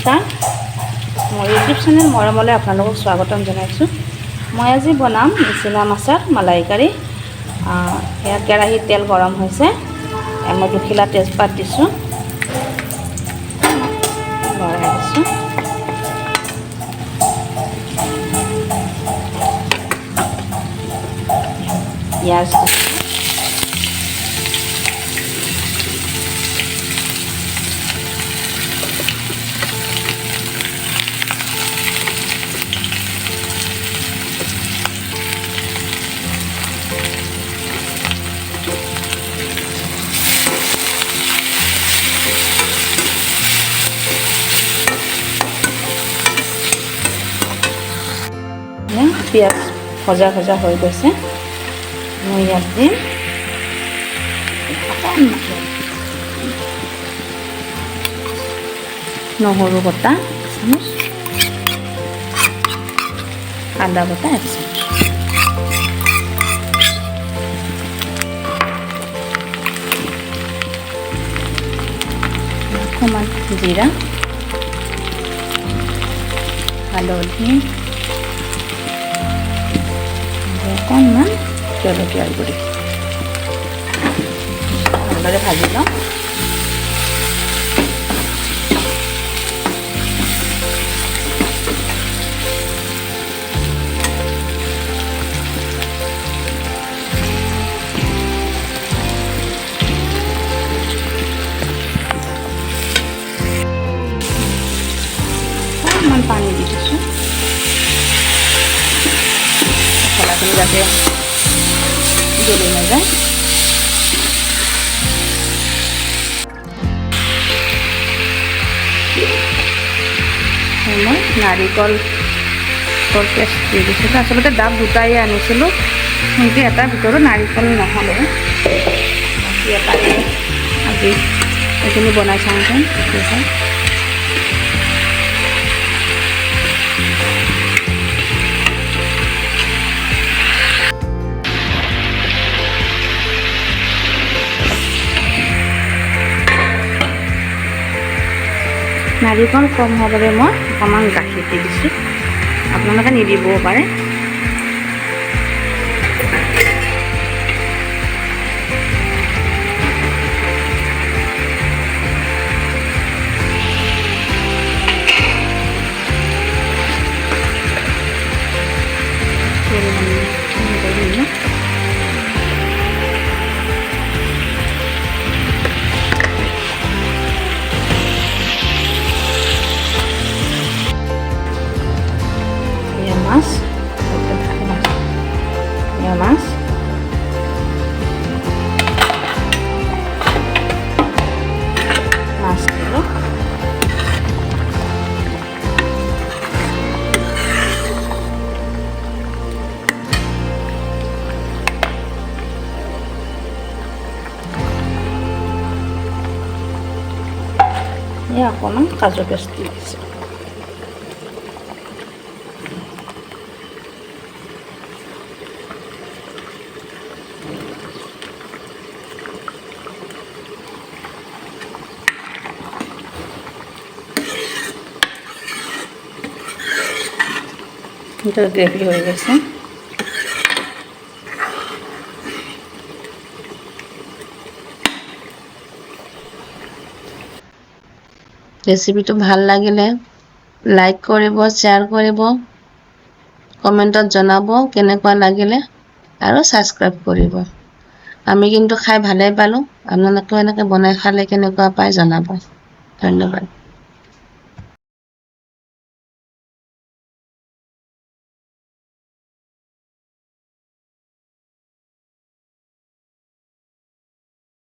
নমস্কাৰ, মোৰ YouTube channel মৰমলৈ আপোনালোকক স্বাগতম জনাইছোঁ। মই আজি বনাম মিচিনা মাছৰ মালাই কাৰী। ইয়াত কেৰাহীত তেল গৰম হৈছে, মই দুখিলা তেজপাত দিছোঁ, লৰাই দিছোঁ। পিঁয়াজ দিছোঁ, পিঁয়াজ ভজা ভজা হৈ গৈছে। মই ইয়াত দিম নহৰু বটা চামুচ, আদা বটা 1 চামুচ, অকণমান জিৰা, হালধি, অকণমান জলকীয়াৰ গুড়ি ভালদৰে ভাজি লওঁ। অকণমান পানী দি দিছোঁ, মছলাখিনি যাতে জ্বলি নাযায়। মই নাৰিকল পেষ্ট দি দিছিলোঁ। আচলতে ডাব দুটাই আনিছিলোঁ, কিন্তু এটাৰ ভিতৰত নাৰিকল নহ'লে বাকী এটাই আজি এইখিনি বনাই চাওঁচোন কি হয়। নাৰিকল কম হ'বলৈ মই অকণমান গাখীৰ দি দিছোঁ, আপোনালোকে নিদিবও পাৰে। মাছ দিল, অকণমান কাজু পেষ্ট দি দিছোঁ। এটা গ্ৰেভি হয়ে গেছে। ৰেচিপিটো ভাল লাগিলে লাইক কৰিব, শ্বেয়াৰ কৰিব, কমেণ্টত জনাব কেনেকুৱা লাগিলে আৰু ছাবস্ক্ৰাইব কৰিব। আমি কিন্তু খাই ভালেই পালোঁ, আপোনালোকেও এনেকৈ বনাই খালে কেনেকুৱা পায় জনাব। ধন্যবাদ।